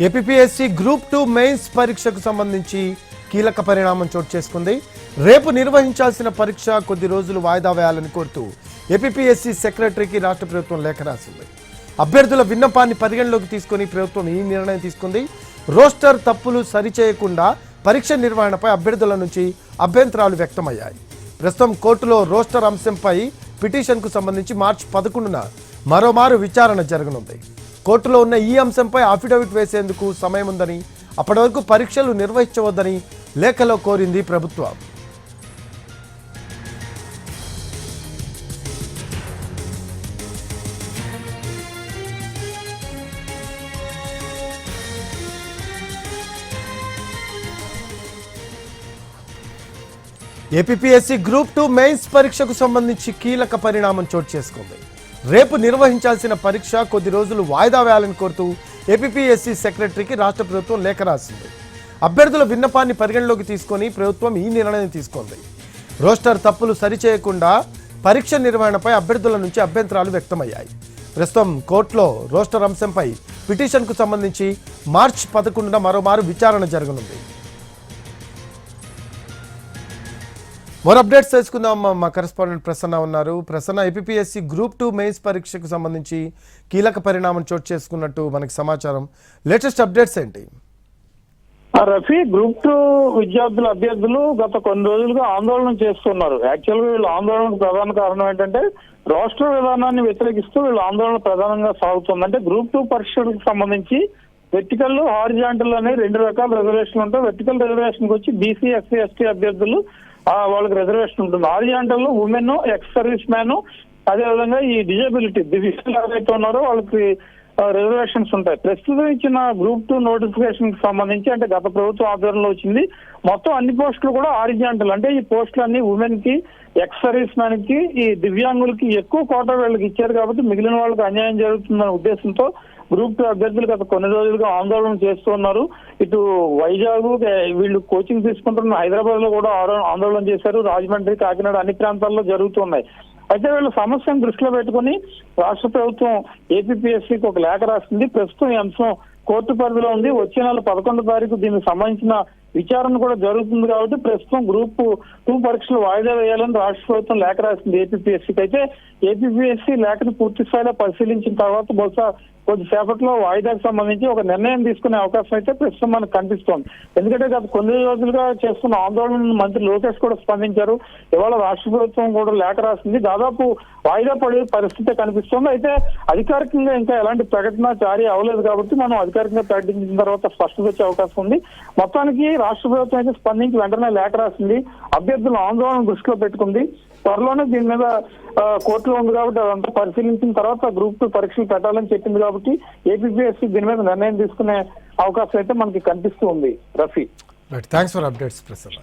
APSC group 2 mains పరీక్షకు సంబంధించి కీలక పరిణామం చోటు చేసుకుంది. రేపు నిర్వహించాల్సిన పరీక్ష కొద్ది రోజులు వాయిదా వేయాలని కోరుతూ ఏపీఎస్సీ సెక్రటరీకి రాష్ట్ర ప్రభుత్వం లేఖ రాసింది. అభ్యర్థుల విన్నపాన్ని పరిగణలోకి తీసుకుని ప్రభుత్వం ఈ నిర్ణయం తీసుకుంది. రోస్టర్ తప్పులు సరిచేయకుండా పరీక్ష నిర్వహణపై అభ్యర్థుల నుంచి అభ్యంతరాలు వ్యక్తమయ్యాయి. ప్రస్తుతం కోర్టులో రోస్టర్ అంశంపై పిటిషన్కు సంబంధించి మార్చి 11న మరోమారు విచారణ జరగనుంది. కోర్టులో ఉన్న ఈ అంశంపై అఫిడవిట్ వేసేందుకు సమయం ఉందని, అప్పటి వరకు పరీక్షలు నిర్వహించవద్దని లేఖలో కోరింది ప్రభుత్వం. ఏపీఎస్సీ గ్రూప్ 2 మెయిన్స్ పరీక్షకు సంబంధించి కీలక పరిణామం చోటు చేసుకుంది. రేపు నిర్వహించాల్సిన పరీక్ష కొద్ది రోజులు వాయిదా వేయాలని కోరుతూ ఏపీఎస్సీ సెక్రటరీకి రాష్ట్ర ప్రభుత్వం లేఖ రాసింది. అభ్యర్థుల విన్నపాన్ని పరిగణలోకి తీసుకొని ప్రభుత్వం ఈ నిర్ణయం తీసుకుంది. రోస్టర్ తప్పులు సరిచేయకుండా పరీక్ష నిర్వహణపై అభ్యర్థుల నుంచి అభ్యంతరాలు వ్యక్తమయ్యాయి. ప్రస్తుతం కోర్టులో రోస్టర్ అంశంపై పిటిషన్కు సంబంధించి మార్చి 11న మరోమారు విచారణ జరగనుంది. మరో అప్డేట్స్ తెలుసుకుందాం. మా కరెస్పాండెంట్ ప్రసన్న ఉన్నారు. ప్రసన్న, ఏపీఎస్సీ గ్రూప్ 2 మెయిన్స్ పరీక్షకు సంబంధించి కీలక పరిణామం చోటు చేసుకున్నట్టు మనకి సమాచారం. లేటెస్ట్ అప్డేట్స్ ఏంటి? రఫీ, గ్రూప్ 2 విద్యార్థుల అభ్యర్థులు గత కొన్ని రోజులుగా ఆందోళన చేస్తున్నారు. యాక్చువల్గా వీళ్ళ ఆందోళనకు ప్రధాన కారణం ఏంటంటే రాష్ట్ర విధానాన్ని వ్యతిరేకిస్తూ వీళ్ళ ఆందోళన ప్రధానంగా సాగుతుంది. అంటే గ్రూప్ 2 పరీక్షలకు సంబంధించి వెర్టికల్, హారిజాంటల్ అనే 2 రకాల రిజర్వేషన్లు ఉంటాయి. వెర్టికల్ రిజర్వేషన్ వచ్చి బీసీ, ఎస్సీ, ఎస్టీ అభ్యర్థులు వాళ్ళకి రిజర్వేషన్ ఉంటుంది. Horizontal women, ex service man, అదేవిధంగా ఈ డిజబిలిటీ దివ్యాంగులు ఎవరైతే ఉన్నారో వాళ్ళకి రిజర్వేషన్స్ ఉంటాయి. ప్రస్తుతం ఇచ్చిన గ్రూప్ 2 నోటిఫికేషన్ కి సంబంధించి, అంటే గత ప్రభుత్వం ఆధ్వర్యంలో వచ్చింది, మొత్తం అన్ని పోస్టులు కూడా హారిజాంటల్. అంటే ఈ పోస్టులు అన్ని ఉమెన్ కి, ఎక్స్ సర్వీస్ మ్యాన్ కి, ఈ దివ్యాంగులకి ఎక్కువ కోటా వీళ్ళకి ఇచ్చారు కాబట్టి మిగిలిన వాళ్ళకి అన్యాయం జరుగుతుందనే ఉద్దేశంతో గ్రూప్ 2 అభ్యర్థులు గత కొన్ని రోజులుగా ఆందోళన చేస్తున్నారు. ఇటు వైజాగ్, వీళ్ళు కోచింగ్ తీసుకుంటున్న హైదరాబాద్ లో కూడా ఆందోళన చేశారు. రాజమండ్రి, కాకినాడ అన్ని ప్రాంతాల్లో జరుగుతున్నాయి. అయితే వీళ్ళ సమస్యను దృష్టిలో పెట్టుకుని రాష్ట్ర ప్రభుత్వం ఏపీఎస్సీకి ఒక లేఖ రాసింది. ప్రస్తుతం ఈ అంశం కోర్టు పరిధిలో ఉంది. వచ్చే నెల 11వ తారీఖు దీనికి సంబంధించిన విచారణ కూడా జరుగుతుంది కాబట్టి ప్రస్తుతం గ్రూప్ 2 పరీక్షలు వాయిదా వేయాలని రాష్ట్ర ప్రభుత్వం లేఖ రాసింది ఏపీఎస్సీకి. అయితే ఏపీఎస్సీ లేఖను పూర్తి స్థాయిలో పరిశీలించిన తర్వాత బహుశా కొద్దిసేపట్లో వాయిదాకు సంబంధించి ఒక నిర్ణయం తీసుకునే అవకాశం అయితే ప్రస్తుతం మనకు కనిపిస్తోంది. ఎందుకంటే గత కొన్ని రోజులుగా చేస్తున్న ఆందోళన మంత్రి లోకేష్ కూడా స్పందించారు. ఇవాళ రాష్ట్ర ప్రభుత్వం కూడా లేఖ రాసింది. దాదాపు వాయిదా పడే పరిస్థితి కనిపిస్తోంది. అయితే అధికారికంగా ఇంకా ఎలాంటి ప్రకటన జారీ అవ్వలేదు కాబట్టి మనం అధికారికంగా ప్రకటించిన తర్వాత స్పష్టత వచ్చే అవకాశం ఉంది. మొత్తానికి రాష్ట్ర ప్రభుత్వం అయితే స్పందించి వెంటనే లేఖ రాసింది. అభ్యర్థుల ఆందోళన దృష్టిలో పెట్టుకుంది. త్వరలోనే దీని మీద కోర్టులో ఉంది కాబట్టి అదంతా పరిశీలించిన తర్వాత గ్రూప్ 2 పరీక్షలు పెట్టాలని చెప్పింది కాబట్టి ఏపీఎస్సీ దీని మీద నిర్ణయం తీసుకునే అవకాశం అయితే మనకి కనిపిస్తూ ఉంది. Rafi, thanks for updates Prasanna.